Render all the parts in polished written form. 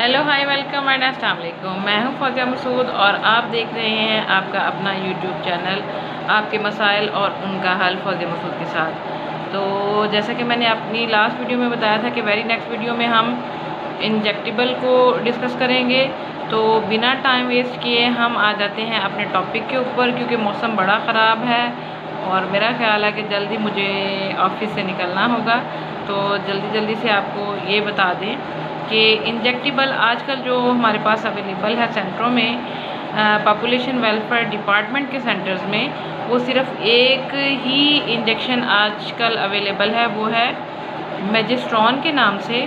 Hello hi welcome and अस्सलाम वालेकुम। मैं हूं फौजिया मसूद और आप देख रहे हैं आपका अपना यूट्यूब चैनल आपके मसाइल और उनका हल फौजिया मसूद के साथ। तो जैसा कि मैंने अपनी लास्ट वीडियो में बताया था कि वेरी नेक्स्ट वीडियो में हम इंजेक्टेबल को डिस्कस करेंगे। तो बिना टाइम वेस्ट किए हम आ जाते हैं अपने टॉपिक के ऊपर, क्योंकि मौसम बड़ा ख़राब है और मेरा ख्याल है कि जल्दी मुझे ऑफिस से निकलना होगा। तो जल्दी से आपको ये बता दें कि इंजेक्टेबल आजकल जो हमारे पास अवेलेबल है सेंटरों में, पॉपुलेशन वेलफेयर डिपार्टमेंट के सेंटर्स में, वो सिर्फ एक ही इंजेक्शन आजकल अवेलेबल है, वो है मेजिस्ट्रॉन के नाम से।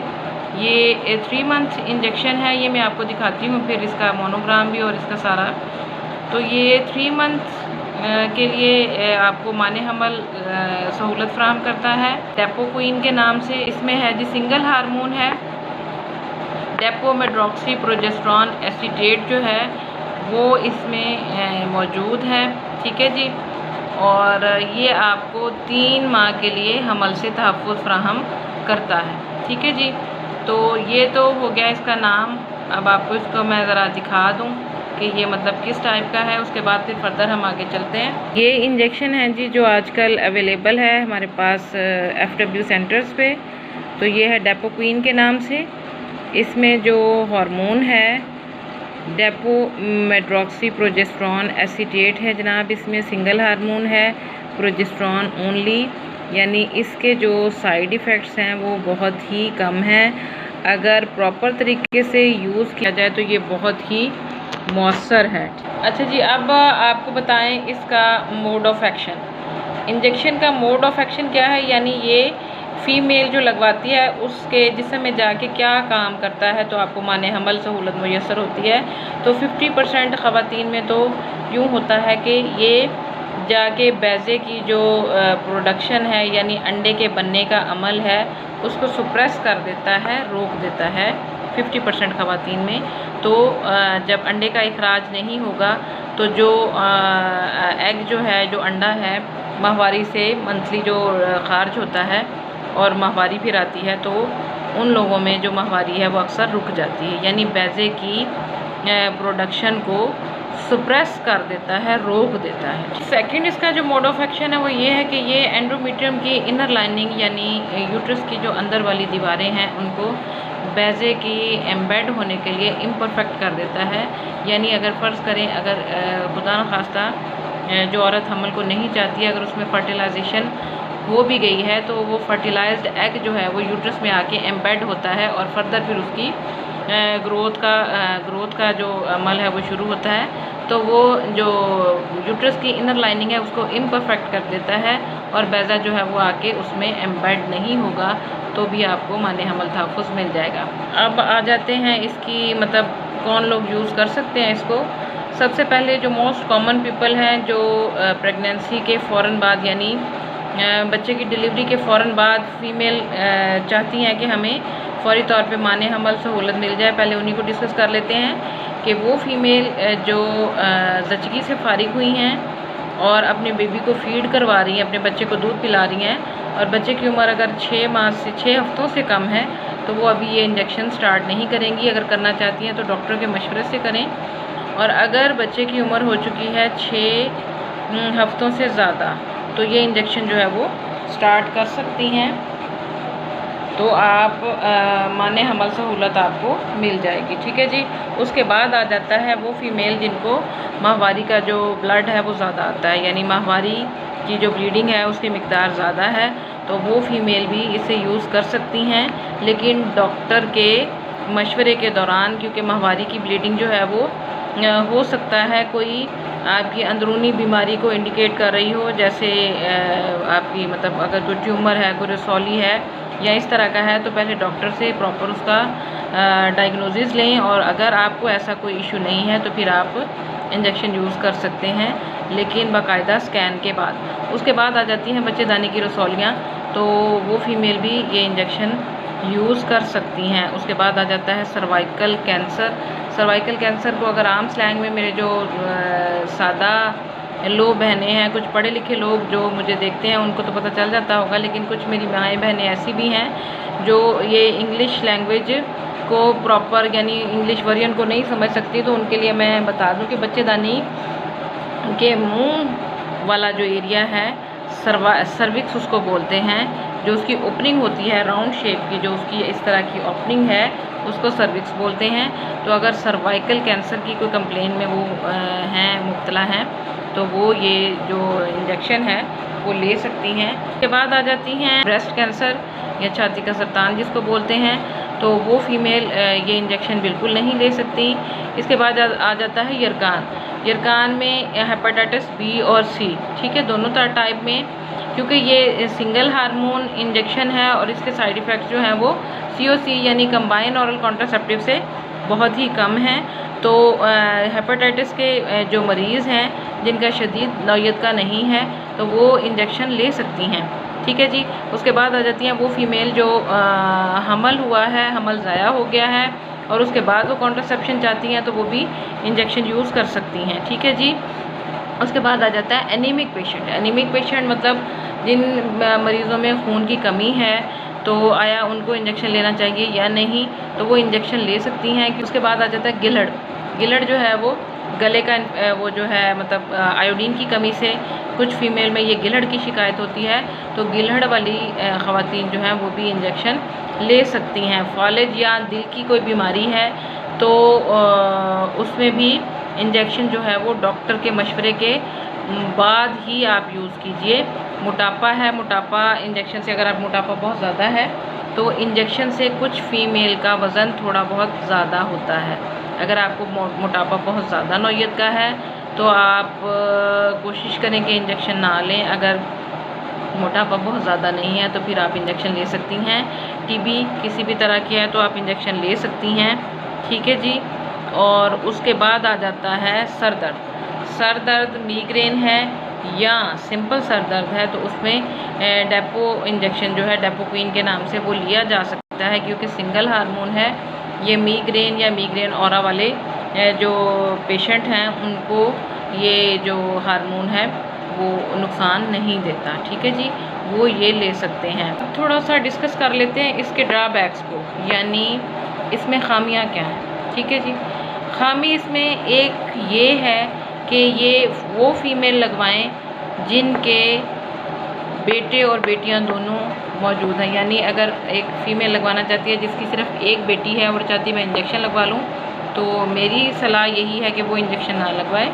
ये 3 मंथ इंजेक्शन है। ये मैं आपको दिखाती हूँ फिर इसका मोनोग्राम भी और इसका सारा। तो ये 3 मंथ के लिए आपको माने हमल सहूलत फ्राहम करता है डेपोक्विन के नाम से। इसमें है जी सिंगल हार्मोन है डेपोमेड्रॉक्सी प्रोजेस्टेरॉन एसीटेट जो है वो इसमें मौजूद है। ठीक है जी। और ये आपको 3 माह के लिए हमल से तहफ़्फ़ुज़ फ्राहम करता है। ठीक है जी। तो ये तो हो गया इसका नाम। अब आपको इसको मैं ज़रा दिखा दूँ कि ये मतलब किस टाइप का है, उसके बाद फिर फर्दर हम आगे चलते हैं। ये इंजेक्शन है जी जो आजकल अवेलेबल है हमारे पास FW सेंटर्स पे। तो ये है डेपोक्विन के नाम से। इसमें जो हार्मोन है डेपोमेड्रॉक्सी प्रोजेस्टेरॉन एसीटेट है जनाब, इसमें सिंगल हार्मोन है, प्रोजेस्टेरॉन ओनली, यानी इसके जो साइड इफ़ेक्ट्स हैं वो बहुत ही कम हैं। अगर प्रॉपर तरीके से यूज़ किया जाए तो ये बहुत ही मौसर है। अच्छा जी, अब आपको बताएं इसका मोड ऑफ एक्शन। इंजेक्शन का मोड ऑफ एक्शन क्या है, यानी ये फ़ीमेल जो लगवाती है उसके जिस्म में जाके क्या काम करता है, तो आपको माने हमल सहूलत मुयस्सर होती है। तो 50% ख़वातीन में तो यूँ होता है कि ये जाके बैज़े की जो प्रोडक्शन है यानी अंडे के बनने का अमल है उसको सुप्रेस कर देता है, रोक देता है 50% ख़वातीन में। तो जब अंडे का इखराज नहीं होगा तो जो एग जो है, जो अंडा है, माहवारी से मंथली जो खारिज होता है और माहवारी फिर आती है, तो उन लोगों में जो माहवारी है वो अक्सर रुक जाती है, यानी बैज़े की प्रोडक्शन को सुप्रेस कर देता है, रोक देता है। सेकंड इसका जो मोड ऑफ एक्शन है वो ये है कि ये एंडोमेट्रियम की इनर लाइनिंग यानी यूट्रस की जो अंदर वाली दीवारें हैं उनको बैज़े की एम्बेड होने के लिए इम्परफेक्ट कर देता है। यानी अगर फ़र्ज़ करें अगर खुदा न खास्ता जो औरत हमल को नहीं चाहती है, अगर उसमें फर्टिलाइजेशन हो भी गई है तो वो फर्टिलाइज्ड एग जो है वो यूट्रस में आके एम्बेड होता है और फर्दर फिर उसकी ग्रोथ का जो अमल है वो शुरू होता है। तो वो जो यूट्रस की इनर लाइनिंग है उसको इम्परफेक्ट कर देता है और बैज़ा जो है वो आके उसमें एम्बेड नहीं होगा, तो भी आपको माने हमल तहफ़्फ़ुज़ मिल जाएगा। अब आ जाते हैं इसकी मतलब कौन लोग यूज़ कर सकते हैं इसको। सबसे पहले जो मोस्ट कॉमन पीपल हैं जो प्रेगनेंसी के फ़ौरन बाद यानी बच्चे की डिलीवरी के फ़ौरन बाद फ़ीमेल चाहती हैं कि हमें फ़ौरी तौर पे माने हमल सहूलत मिल जाए। पहले उन्हीं को डिस्कस कर लेते हैं कि वो फ़ीमेल जो ज़चगी से फ़ारिग हुई हैं और अपने बेबी को फ़ीड करवा रही हैं, अपने बच्चे को दूध पिला रही हैं और बच्चे की उम्र अगर 6 हफ़्तों से कम है तो वो अभी ये इंजेक्शन स्टार्ट नहीं करेंगी। अगर करना चाहती हैं तो डॉक्टर के मशवरे से करें। और अगर बच्चे की उम्र हो चुकी है 6 हफ़्तों से ज़्यादा तो ये इंजेक्शन जो है वो स्टार्ट कर सकती हैं। तो आप माने हमल सहूलत आपको मिल जाएगी। ठीक है जी। उसके बाद आ जाता है वो फ़ीमेल जिनको माहवारी का जो ब्लड है वो ज़्यादा आता है, यानी माहवारी की जो ब्लीडिंग है उसकी मिक़दार ज़्यादा है, तो वो फ़ीमेल भी इसे यूज़ कर सकती हैं, लेकिन डॉक्टर के मशवरे के दौरान, क्योंकि माहवारी की ब्लीडिंग जो है वो हो सकता है कोई आपकी अंदरूनी बीमारी को इंडिकेट कर रही हो, जैसे आपकी मतलब अगर कोई ट्यूमर है, कोई रसौली है या इस तरह का है, तो पहले डॉक्टर से प्रॉपर उसका डायग्नोसिस लें। और अगर आपको ऐसा कोई इशू नहीं है तो फिर आप इंजेक्शन यूज़ कर सकते हैं, लेकिन बाकायदा स्कैन के बाद। उसके बाद आ जाती हैं बच्चेदानी की रसौलियाँ, तो वो फ़ीमेल भी ये इंजेक्शन यूज़ कर सकती हैं। उसके बाद आ जाता है सर्वाइकल कैंसर। सर्वाइकल कैंसर को अगर आम स्लैंग में मेरे जो सादा लो बहनें हैं, कुछ पढ़े लिखे लोग जो मुझे देखते हैं उनको तो पता चल जाता होगा, लेकिन कुछ मेरी माएँ बहनें ऐसी भी हैं जो ये इंग्लिश लैंग्वेज इसको प्रॉपर यानी इंग्लिश वर्जन को नहीं समझ सकती, तो उनके लिए मैं बता दूं कि बच्चेदानी के मुंह वाला जो एरिया है सर्विक्स उसको बोलते हैं। जो उसकी ओपनिंग होती है राउंड शेप की, जो उसकी इस तरह की ओपनिंग है, उसको सर्विक्स बोलते हैं। तो अगर सर्वाइकल कैंसर की कोई कंप्लेन में वो हैं मुब्तला हैं तो वो ये जो इंजेक्शन है वो ले सकती हैं। उसके बाद आ जाती हैं ब्रेस्ट कैंसर या छाती का सरतान जिसको बोलते हैं, तो वो फीमेल ये इंजेक्शन बिल्कुल नहीं ले सकती। इसके बाद आ जाता है यरकान में हेपेटाइटिस बी और सी, ठीक है, दोनों टाइप में, क्योंकि ये सिंगल हार्मोन इंजेक्शन है और इसके साइड इफ़ेक्ट्स जो हैं वो COC यानी कंबाइन ऑरल कॉन्ट्रासेप्टिव से बहुत ही कम हैं। तो हेपेटाइटिस के जो मरीज़ हैं जिनका शदीद नौयत का नहीं है तो वो इंजेक्शन ले सकती हैं, ठीक है जी। उसके बाद आ जाती हैं वो फीमेल जो हमल हुआ है, हमल ज़ाया हो गया है और उसके बाद वो कॉन्ट्रासेप्शन चाहती हैं तो वो भी इंजेक्शन यूज़ कर सकती हैं, ठीक है जी। उसके बाद आ जाता है एनीमिक पेशेंट मतलब जिन मरीज़ों में खून की कमी है तो आया उनको इंजेक्शन लेना चाहिए या नहीं, तो वो इंजेक्शन ले सकती हैं। उसके बाद आ जाता है गिलड़ जो है वो गले का वो जो है मतलब आयोडीन की कमी से कुछ फीमेल में ये गिलड़ की शिकायत होती है, तो गिलड़ वाली ख़वातीन जो हैं वो भी इंजेक्शन ले सकती हैं। फालिज या दिल की कोई बीमारी है तो उसमें भी इंजेक्शन जो है वो डॉक्टर के मशवरे के बाद ही आप यूज़ कीजिए। मोटापा है, मोटापा इंजेक्शन से अगर आप मोटापा बहुत ज़्यादा है तो इंजेक्शन से कुछ फीमेल का वज़न थोड़ा बहुत ज़्यादा होता है। अगर आपको मोटापा बहुत ज़्यादा नौयत का है तो आप कोशिश करें कि इंजेक्शन ना लें। अगर मोटापा बहुत ज़्यादा नहीं है तो फिर आप इंजेक्शन ले सकती हैं। TB किसी भी तरह की है तो आप इंजेक्शन ले सकती हैं, ठीक है जी। और उसके बाद आ जाता है सर दर्द मीग्रेन है या सिंपल सर दर्द है तो उसमें डेपो इंजेक्शन जो है डेपोक्वीन के नाम से वो लिया जा सकता है, क्योंकि सिंगल हार्मोन है। ये मीग्रेन या मीग्रेन ऑरा वाले जो पेशेंट हैं उनको ये जो हार्मोन है वो नुकसान नहीं देता, ठीक है जी, वो ये ले सकते हैं। थोड़ा सा डिस्कस कर लेते हैं इसके ड्रॉबैक्स को, यानी इसमें खामियां क्या हैं, ठीक है जी। खामी इसमें एक ये है कि ये वो फीमेल लगवाएं जिनके बेटे और बेटियां दोनों मौजूद हैं। यानी अगर एक फ़ीमेल लगवाना चाहती है जिसकी सिर्फ एक बेटी है और चाहती है मैं इंजेक्शन लगवा लूँ, तो मेरी सलाह यही है कि वो इंजेक्शन ना लगवाए।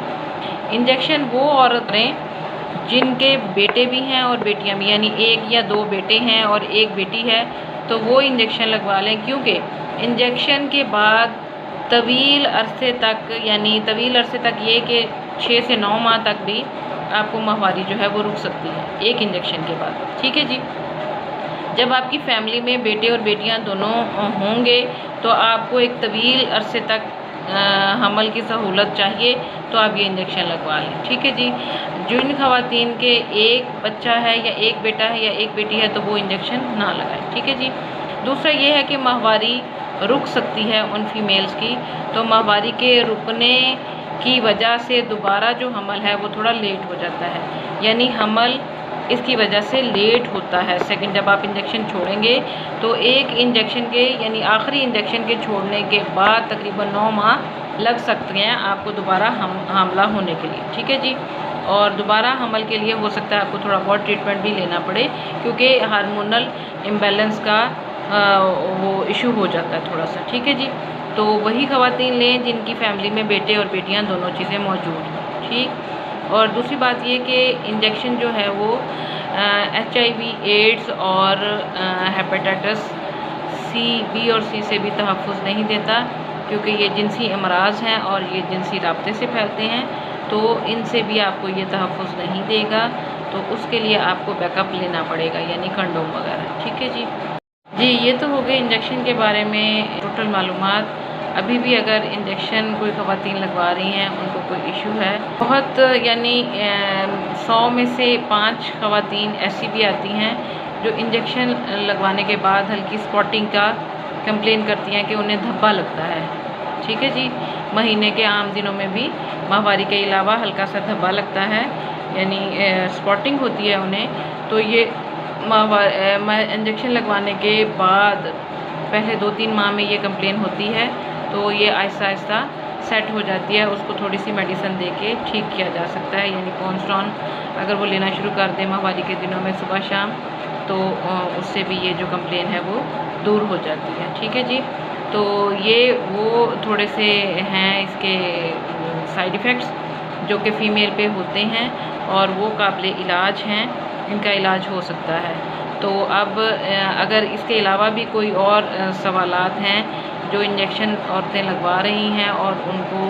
इंजेक्शन वो औरत करें जिनके बेटे भी हैं और बेटियां भी, यानी एक या दो बेटे हैं और एक बेटी है तो वो इंजेक्शन लगवा लें, क्योंकि इंजेक्शन के बाद तवील अरसे तक, यानी तवील अरसे तक ये कि 6 से 9 माह तक भी आपको माहवारी जो है वो रुक सकती है एक इंजेक्शन के बाद, ठीक है जी। जब आपकी फैमिली में बेटे और बेटियां दोनों होंगे तो आपको एक तवील अरसे तक हमल की सहूलत चाहिए तो आप ये इंजेक्शन लगवा लें, ठीक है जी। जिन ख़वातीन के एक बच्चा है या एक बेटा है या एक बेटी है तो वो इंजेक्शन ना लगाएं, ठीक है जी। दूसरा ये है कि माहवारी रुक सकती है उन फीमेल्स की, तो माहवारी के रुकने की वजह से दोबारा जो हमल है वो थोड़ा लेट हो जाता है, यानी हमल इसकी वजह से लेट होता है। सेकंड जब आप इंजेक्शन छोड़ेंगे तो एक इंजेक्शन के यानी आखिरी इंजेक्शन के छोड़ने के बाद तकरीबन 9 माह लग सकते हैं आपको दोबारा हमला होने के लिए, ठीक है जी। और दोबारा हमल के लिए हो सकता है आपको थोड़ा बहुत ट्रीटमेंट भी लेना पड़े, क्योंकि हार्मोनल इम्बैलेंस का वो इशू हो जाता है थोड़ा सा, ठीक है जी। तो वही ख़वातीन लें जिनकी फैमिली में बेटे और बेटियां दोनों चीज़ें मौजूद हैं, ठीक। और दूसरी बात ये कि इंजेक्शन जो है वो HIV एड्स और हेपेटाइटिस B और C से भी तहफ़्फ़ुज़ नहीं देता, क्योंकि ये जिनसी अमराज़ हैं और ये जिनसी राब्ते से फैलते हैं, तो इनसे भी आपको ये तहफ़्फ़ुज़ नहीं देगा। तो उसके लिए आपको बैकअप लेना पड़ेगा, यानी कंडोम वगैरह, ठीक है जी। ये तो हो गए इंजेक्शन के बारे में टोटल मालूमात। अभी भी अगर इंजेक्शन कोई ख़वातीन लगवा रही हैं, उनको कोई इशू है, बहुत यानी 100 में से 5 ख़वातीन ऐसी भी आती हैं जो इंजेक्शन लगवाने के बाद हल्की स्पॉटिंग का कंप्लेन करती हैं कि उन्हें धब्बा लगता है, ठीक है जी। महीने के आम दिनों में भी माहवारी के अलावा हल्का सा धब्बा लगता है, यानी स्पॉटिंग होती है उन्हें। तो ये इंजेक्शन लगवाने के बाद पहले 2-3 माह में ये कंप्लेन होती है, तो ये आहिस्ता आहिस्ता सेट हो जाती है। उसको थोड़ी सी मेडिसिन दे के ठीक किया जा सकता है, यानी पॉन्स्टॉन अगर वो लेना शुरू कर दें माहवारी के दिनों में सुबह शाम, तो उससे भी ये जो कंप्लेन है वो दूर हो जाती है। ठीक है जी, तो ये वो थोड़े से हैं इसके साइड इफ़ेक्ट्स जो कि फ़ीमेल पे होते हैं और वो काबिल इलाज हैं, इनका इलाज हो सकता है। तो अब अगर इसके अलावा भी कोई और सवालात हैं जो इंजेक्शन औरतें लगवा रही हैं और उनको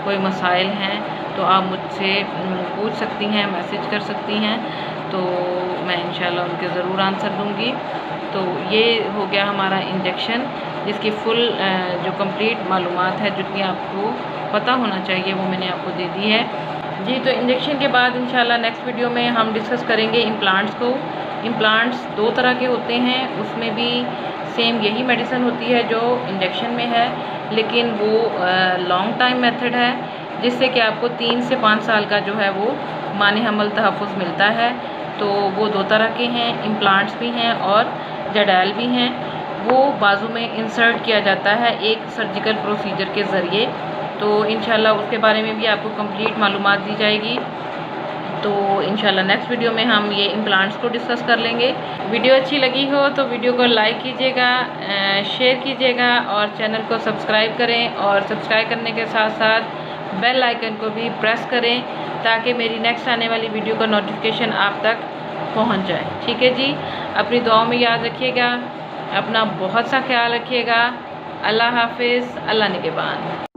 कोई मसाइल हैं, तो आप मुझसे पूछ सकती हैं, मैसेज कर सकती हैं, तो मैं इंशाल्लाह उनके ज़रूर आंसर दूँगी। तो ये हो गया हमारा इंजेक्शन, जिसकी फुल जो कंप्लीट मालूमात है, जितनी आपको पता होना चाहिए वो मैंने आपको दे दी है जी। तो इंजेक्शन के बाद इंशाल्लाह नेक्स्ट वीडियो में हम डिस्कस करेंगे इम्प्लांट्स को। इम्प्लांट्स 2 तरह के होते हैं, उसमें भी सेम यही मेडिसिन होती है जो इंजेक्शन में है, लेकिन वो लॉन्ग टाइम मेथड है, जिससे कि आपको 3 से 5 साल का जो है वो माने हमल तहफ़्फ़ुज़ मिलता है। तो वो 2 तरह के हैं, इम्प्लांट्स भी हैं और जडाइल भी हैं। वो बाजू में इंसर्ट किया जाता है एक सर्जिकल प्रोसीजर के ज़रिए। तो इंशाल्लाह उसके बारे में भी आपको कंप्लीट मालूमात दी जाएगी। तो इंशाल्लाह नेक्स्ट वीडियो में हम ये इम्प्लांट्स को डिस्कस कर लेंगे। वीडियो अच्छी लगी हो तो वीडियो को लाइक कीजिएगा, शेयर कीजिएगा और चैनल को सब्सक्राइब करें, और सब्सक्राइब करने के साथ साथ बेल आइकन को भी प्रेस करें ताकि मेरी नेक्स्ट आने वाली वीडियो का नोटिफिकेशन आप तक पहुंच जाए। ठीक है जी, अपनी दुआओं में याद रखिएगा, अपना बहुत सा ख्याल रखिएगा। अल्लाह हाफिज़, अल्लाह निगहबान।